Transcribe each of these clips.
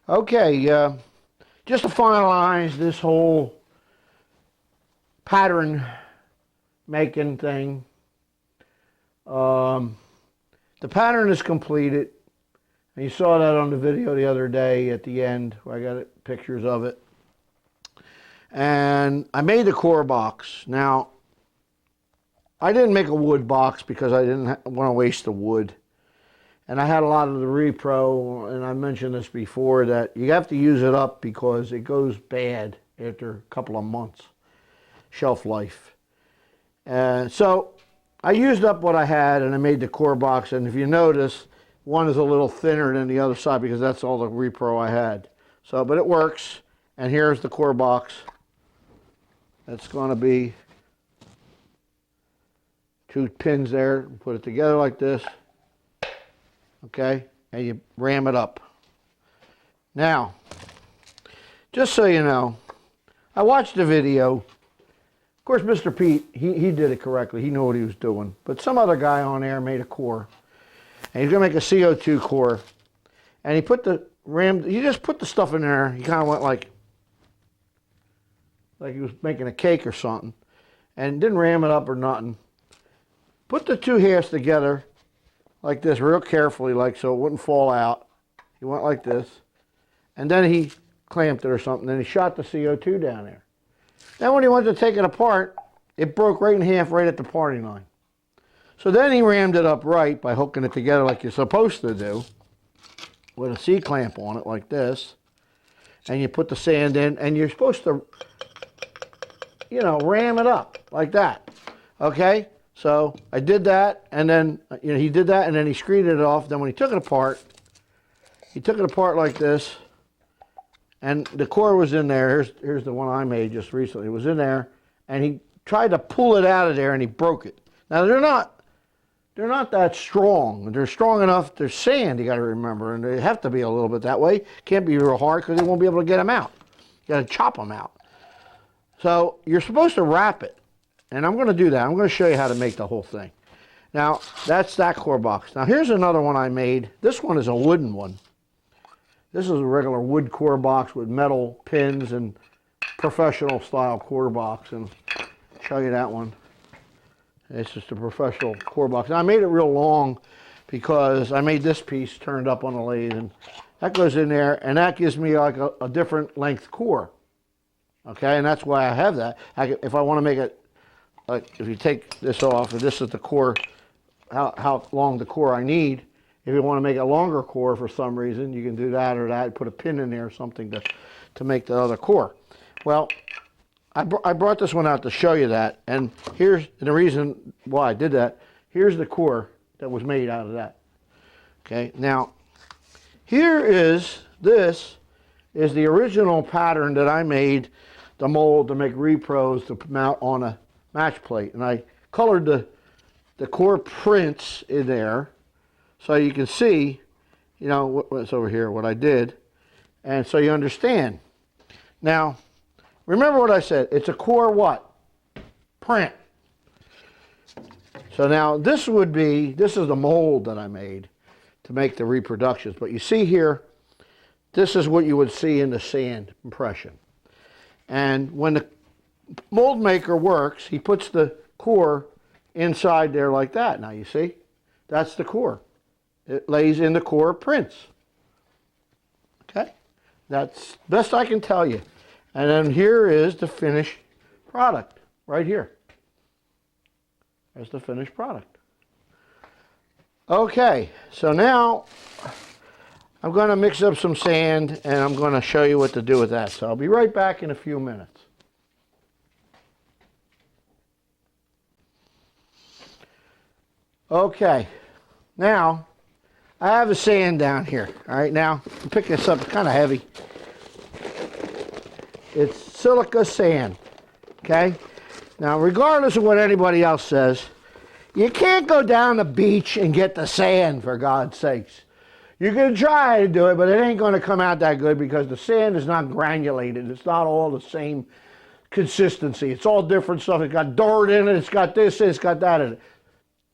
Okay, just to finalize this whole pattern making thing, the pattern is completed. And you saw that on the video the other day at the end, where I got pictures of it. And I made the core box. Now, I didn't make a wood box because I didn't want to waste the wood. And I had a lot of the repro, and I mentioned this before, that you have to use it up because it goes bad after a couple of months, shelf life. And so I used up what I had, and I made the core box. And if you notice, one is a little thinner than the other side because that's all the repro I had. So, but it works. And here's the core box. It's going to be 2 pins there. Put it together like this. Okay, and you ram it up. Now, just so you know, I watched the video. Of course, Mr. Pete, he did it correctly. He knew what he was doing. But some other guy on there made a core. And he's going to make a CO2 core. And he put the he just put the stuff in there. He kind of went like he was making a cake or something. And didn't ram it up or nothing. Put the 2 halves together like this, real carefully, like so it wouldn't fall out. He went like this. And then he clamped it or something. Then he shot the CO2 down there. Then when he went to take it apart, it broke right in half right at the parting line. So then he rammed it up right by hooking it together like you're supposed to do, with a C-clamp on it like this. And you put the sand in, and you're supposed to, you know, ram it up like that. Okay? So I did that, and then he did that, and then he screened it off. Then when he took it apart like this, and the core was in there. Here's the one I made just recently. It was in there, and he tried to pull it out of there, and he broke it. Now they're not that strong. They're strong enough. They're sand, you got to remember, and they have to be a little bit that way. Can't be real hard because they won't be able to get them out. You got to chop them out. So you're supposed to wrap it. And I'm going to do that. I'm going to show you how to make the whole thing. Now, that's that core box. Now, here's another one I made. This one is a wooden one. This is a regular wood core box with metal pins and professional style core box. And I'll show you that one. It's just a professional core box. Now, I made it real long because I made this piece turned up on the lathe. And that goes in there, and that gives me like a different length core. Okay, and that's why I have that. If I want to make it, like if you take this off, and this is the core, how long the core I need. If you want to make a longer core for some reason, you can do that or that. Put a pin in there or something to make the other core. Well, I brought this one out to show you that. And here's the reason why I did that. Here's the core that was made out of that. Okay, now this is the original pattern that I made, the mold to make repros to mount on a match plate, and I colored the core prints in there so you can see, you know, what's over here, what I did, and so you understand. Now, remember what I said, it's a core what? Print. So now this is the mold that I made to make the reproductions, but you see here, this is what you would see in the sand impression. And when the mold maker works, he puts the core inside there like that. Now you see, that's the core. It lays in the core prints. Okay, that's best I can tell you. And then here is the finished product right here. There's the finished product. Okay, so now I'm going to mix up some sand, and I'm going to show you what to do with that. So I'll be right back in a few minutes. Okay, now I have the sand down here. All right, now I'm picking this up. It's kind of heavy. It's silica sand. Okay, now regardless of what anybody else says, you can't go down the beach and get the sand, for God's sakes. You can try to do it, but it ain't going to come out that good because the sand is not granulated. It's not all the same consistency. It's all different stuff. It's got dirt in it. It's got this, it's got that in it.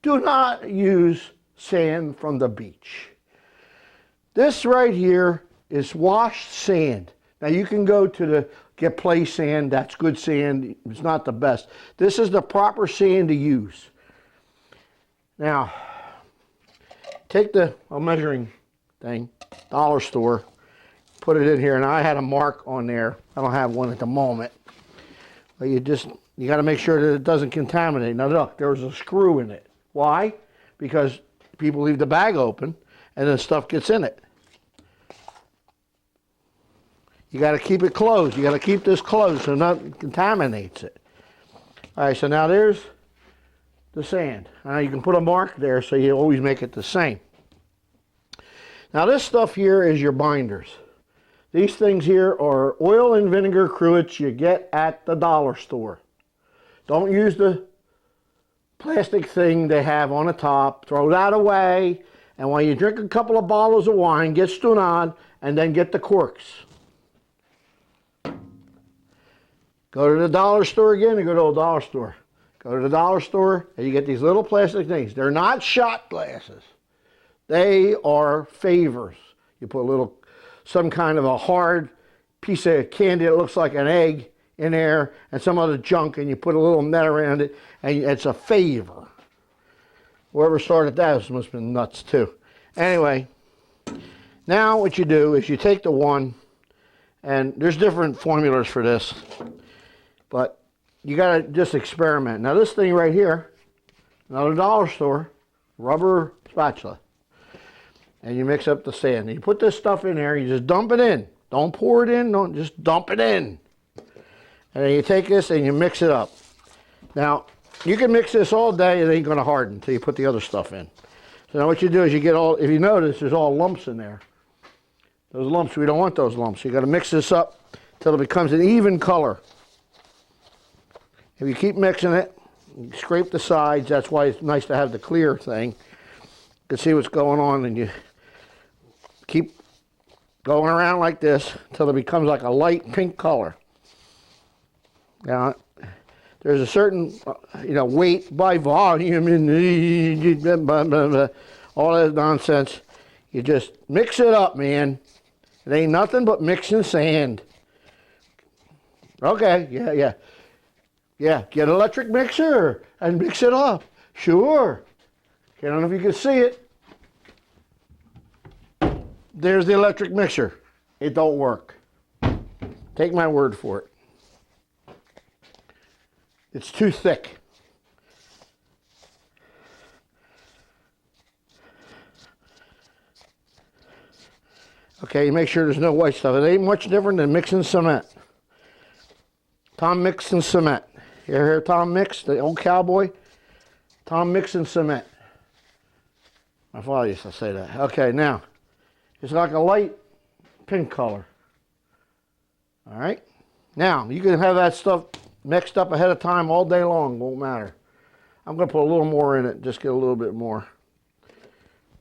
Do not use sand from the beach. This right here is washed sand. Now you can go to get play sand, that's good sand, it's not the best. This is the proper sand to use. Now, take the measuring thing, dollar store, put it in here, and I had a mark on there. I don't have one at the moment. But you got to make sure that it doesn't contaminate. Now look, there's a screw in it. Why? Because people leave the bag open and then stuff gets in it. You got to keep it closed. You got to keep this closed so nothing contaminates it. All right, so now there's the sand. Now you can put a mark there so you always make it the same. Now this stuff here is your binders. These things here are oil and vinegar cruets you get at the dollar store. Don't use the plastic thing they have on the top. Throw that away. And while you drink a couple of bottles of wine, get stood on and then get the corks. Go to the dollar store again and go to a dollar store. Go to the dollar store and you get these little plastic things. They're not shot glasses. They are favors. You put some kind of a hard piece of candy that looks like an egg in there and some other junk, and you put a little net around it, and it's a favor. Whoever started that must have been nuts too. Anyway, now what you do is you take the one, and there's different formulas for this, but you gotta just experiment. Now this thing right here, another dollar store, rubber spatula. And you mix up the sand. And you put this stuff in there, you just dump it in. Don't pour it in, don't, just dump it in. And then you take this and you mix it up. Now, you can mix this all day, it ain't gonna harden until you put the other stuff in. So now what you do is you get all, if you notice, there's all lumps in there. Those lumps, we don't want those lumps. You gotta mix this up till it becomes an even color. If you keep mixing it, you scrape the sides, that's why it's nice to have the clear thing. You can see what's going on, and you keep going around like this until it becomes like a light pink color. Now, there's a certain, weight by volume and all that nonsense. You just mix it up, man. It ain't nothing but mixing sand. Okay, yeah. Get an electric mixer and mix it up. Sure. I don't know if you can see it. There's the electric mixer. It don't work. Take my word for it. It's too thick. Okay, you make sure there's no white stuff. It ain't much different than mixing cement. Tom mixing cement. You ever hear Tom Mix, the old cowboy? Tom mixing cement. My father used to say that. Okay, now, it's like a light pink color. All right? Now, you can have that stuff mixed up ahead of time all day long. Won't matter. I'm going to put a little more in it, just get a little bit more.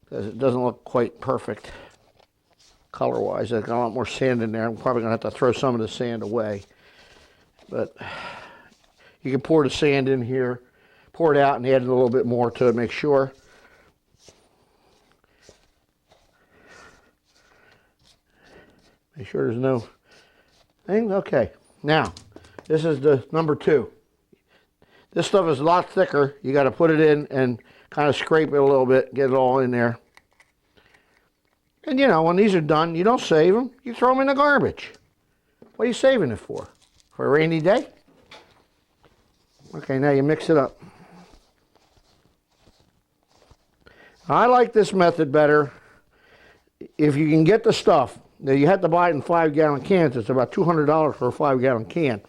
Because it doesn't look quite perfect color-wise. I've got a lot more sand in there. I'm probably going to have to throw some of the sand away. But you can pour the sand in here, pour it out, and add a little bit more to it. Make sure. Make sure there's no thing. Okay. Now, this is the number 2. This stuff is a lot thicker. You got to put it in and kind of scrape it a little bit, get it all in there. And when these are done, you don't save them. You throw them in the garbage. What are you saving it for? For a rainy day? Okay, now you mix it up. I like this method better if you can get the stuff. Now you have to buy it in 5-gallon cans. It's about $200 for a 5-gallon can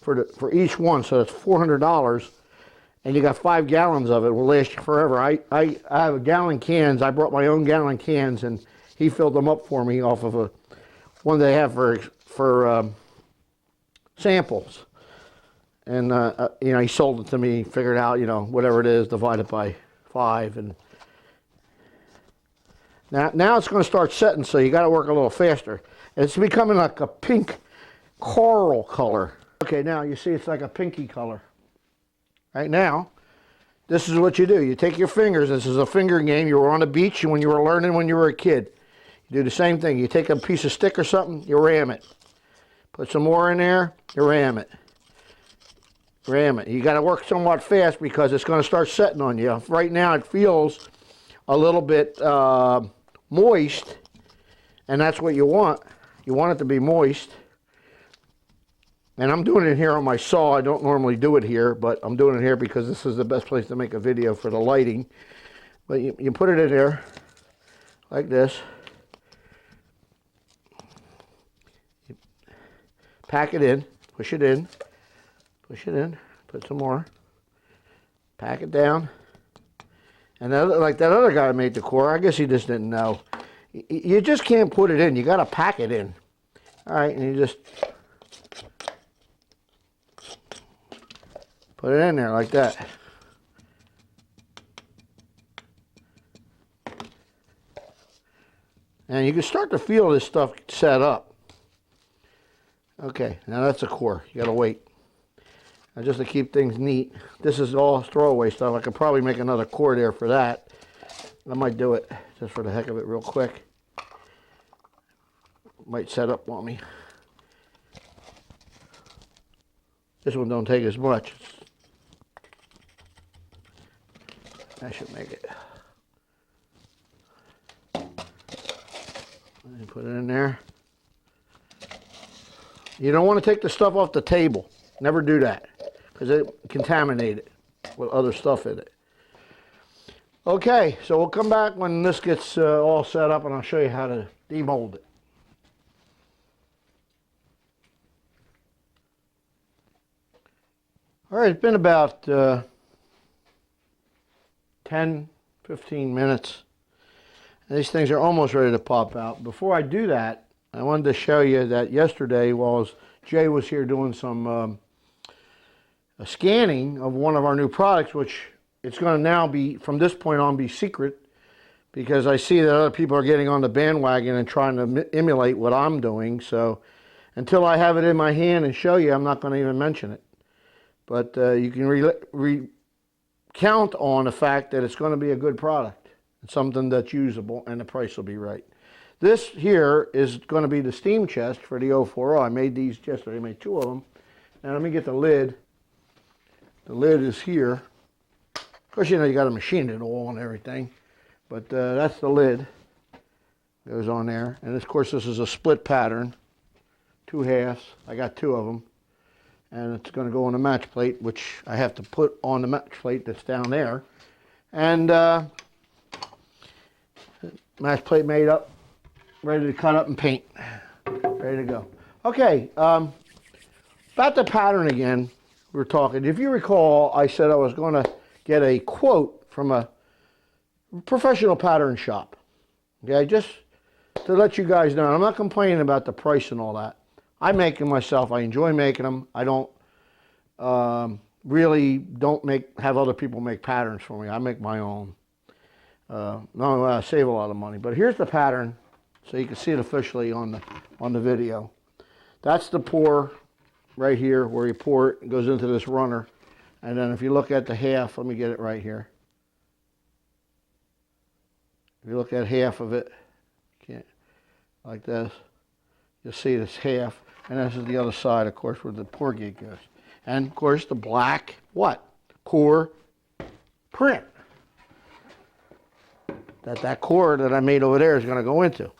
for each one, so that's $400. And you got 5 gallons of it. Will last you forever. I have gallon cans. I brought my own gallon cans, and he filled them up for me off of one they have for samples. And he sold it to me. Figured out whatever it is, divide it by 5, and now it's going to start setting. So you got to work a little faster. It's becoming like a pink coral color. Okay, now you see it's like a pinky color. Right now, this is what you do. You take your fingers. This is a finger game. You were on the beach when you were learning when you were a kid. Do the same thing. You take a piece of stick or something, you ram it. Put some more in there, you ram it. Ram it. You got to work somewhat fast because it's going to start setting on you. Right now it feels a little bit moist, and that's what you want. You want it to be moist. And I'm doing it here on my saw. I don't normally do it here, but I'm doing it here because this is the best place to make a video for the lighting. But you put it in there like this. You pack it in, push it in, push it in, put some more, pack it down. And that, like that other guy made the core, I guess he just didn't know. You just can't put it in. You got to pack it in. All right, and you just put it in there like that. And you can start to feel this stuff set up. Okay, now that's a core. You got to wait. Now just to keep things neat, this is all throwaway stuff. I could probably make another core there for that. I might do it just for the heck of it real quick. Might set up on me. This one don't take as much. That should make it. And put it in there. You don't want to take the stuff off the table. Never do that, because it contaminate it with other stuff in it. Okay, so we'll come back when this gets all set up, and I'll show you how to demold it. All right, it's been about 10, 15 minutes. And these things are almost ready to pop out. Before I do that, I wanted to show you that yesterday, while Jay was here doing some scanning of one of our new products, which it's going to now be, from this point on, be secret, because I see that other people are getting on the bandwagon and trying to emulate what I'm doing. So until I have it in my hand and show you, I'm not going to even mention it. But you can count on the fact that it's going to be a good product. It's something that's usable, and the price will be right. This here is going to be the steam chest for the 040. I made these yesterday. I made 2 of them. Now let me get the lid. The lid is here. Of course, you know, you got to machine it all and everything. But that's the lid. Goes on there. And of course, this is a split pattern. 2 halves. I got 2 of them. And it's going to go on the match plate, which I have to put on the match plate that's down there. And match plate made up, ready to cut up and paint. Ready to go. Okay, about the pattern again, we were talking. If you recall, I said I was going to get a quote from a professional pattern shop. Okay, just to let you guys know. I'm not complaining about the price and all that. I make them myself. I enjoy making them. I don't really have other people make patterns for me. I make my own. Not only will I save a lot of money, but here's the pattern, so you can see it officially on the video. That's the pour right here, where you pour it. It goes into this runner, and then if you look at the half, let me get it right here. If you look at half of it, like this, you'll see this half. And this is the other side, of course, where the pour gate goes. And, of course, the black, what? Core print. That core that I made over there is going to go into.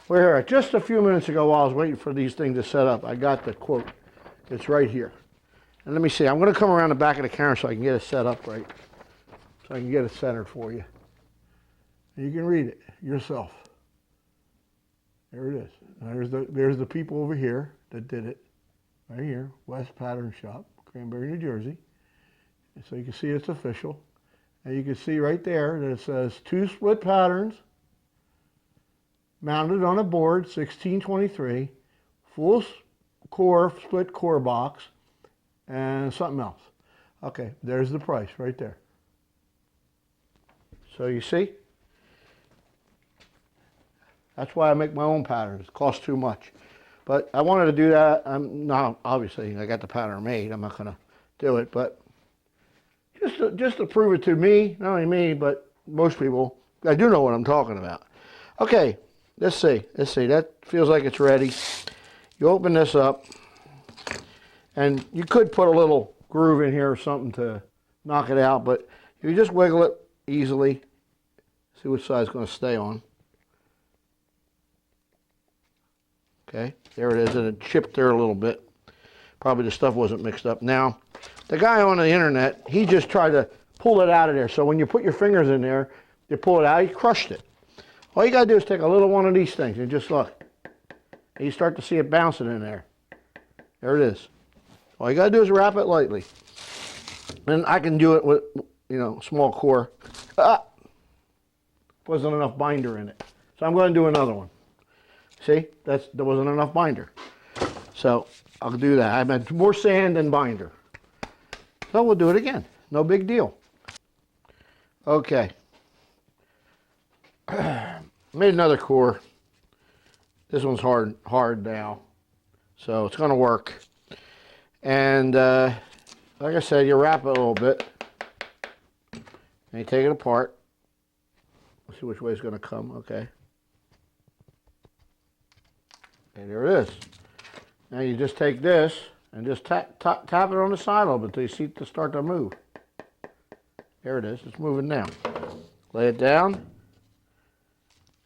Well, here, just a few minutes ago, while I was waiting for these things to set up, I got the quote. It's right here. And let me see. I'm going to come around the back of the camera so I can get it set up right. So I can get it centered for you. And you can read it yourself. There it is. There's the people over here that did it. Right here, West Pattern Shop, Cranberry, New Jersey. And so you can see it's official. And you can see right there that it says 2 split patterns, mounted on a board, 1623, full core, split core box, and something else. Okay, there's the price right there. So you see? That's why I make my own patterns. It costs too much. But I wanted to do that. Now, obviously, I got the pattern made. I'm not going to do it. But just to prove it to me, not only me, but most people, I do know what I'm talking about. Okay, let's see. That feels like it's ready. You open this up, and you could put a little groove in here or something to knock it out, but if you just wiggle it easily, see which side it's going to stay on. Okay, there it is, and it chipped there a little bit. Probably the stuff wasn't mixed up. Now, the guy on the internet, he just tried to pull it out of there. So when you put your fingers in there, you pull it out, he crushed it. All you got to do is take a little one of these things and just look. And you start to see it bouncing in there. There it is. All you got to do is wrap it lightly. And I can do it with, you know, small core. Wasn't enough binder in it. So I'm going to do another one. See, there wasn't enough binder. So I'll do that. I had more sand than binder. So we'll do it again. No big deal. Okay. Made another core. This one's hard now. So it's going to work. And like I said, you wrap it a little bit. And you take it apart. Let's see which way it's going to come. Okay. And there it is. Now you just take this and just tap it on the side a little bit until you see it start to move. There it is. It's moving now. Lay it down.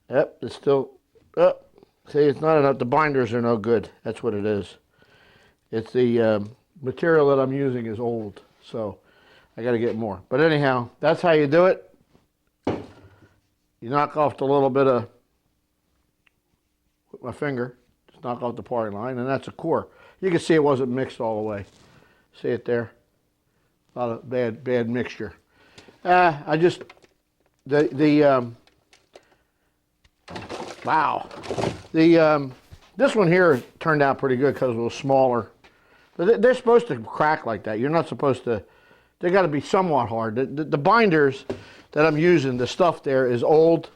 Yep, it's still up. See, it's not enough. The binders are no good. That's what it is. It's the material that I'm using is old, so I got to get more. But anyhow, that's how you do it. You knock off the little bit of, with my finger, just knock off the parting line, and that's a core. You can see it wasn't mixed all the way. See it there? A lot of bad mixture. Wow. This one here turned out pretty good because it was smaller. But they're supposed to crack like that. You're not supposed to, they got to be somewhat hard. The binders that I'm using, the stuff there is old,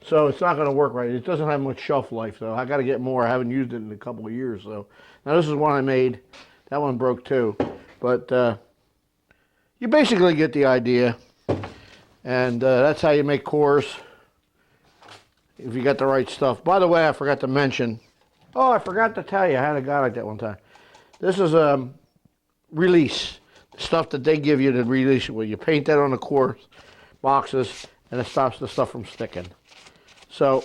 so it's not going to work right. It doesn't have much shelf life, though. I got to get more. I haven't used it in a couple of years, so. Now this is one I made. That one broke too. But you basically get the idea. And that's how you make cores. If you got the right stuff. By the way, I forgot to mention. Oh, I forgot to tell you. I had a guy like that one time. This is a release. Stuff that they give you to release it with. You paint that on the core boxes and it stops the stuff from sticking. So,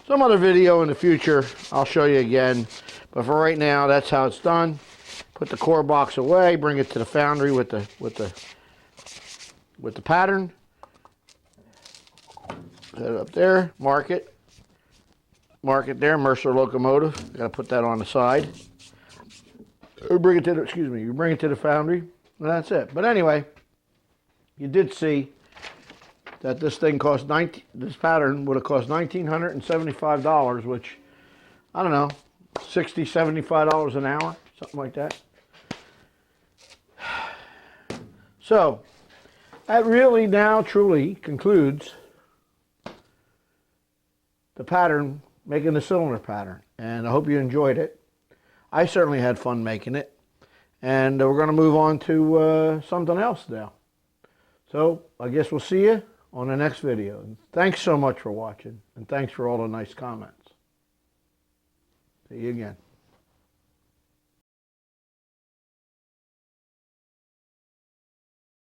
some other video in the future, I'll show you again. But for right now, that's how it's done. Put the core box away, bring it to the foundry with the pattern. Set it up there, mark it there, Mercer locomotive. You gotta put that on the side. Or bring it to the, you bring it to the foundry, and that's it. But anyway, you did see that this thing cost this pattern would have cost $1,975, which, I don't know, $60, $75 an hour, something like that. So, that really now truly concludes the pattern, making the cylinder pattern. And I hope you enjoyed it. I certainly had fun making it. And we're going to move on to something else now. So, I guess we'll see you on the next video. And thanks so much for watching. And thanks for all the nice comments. See you again.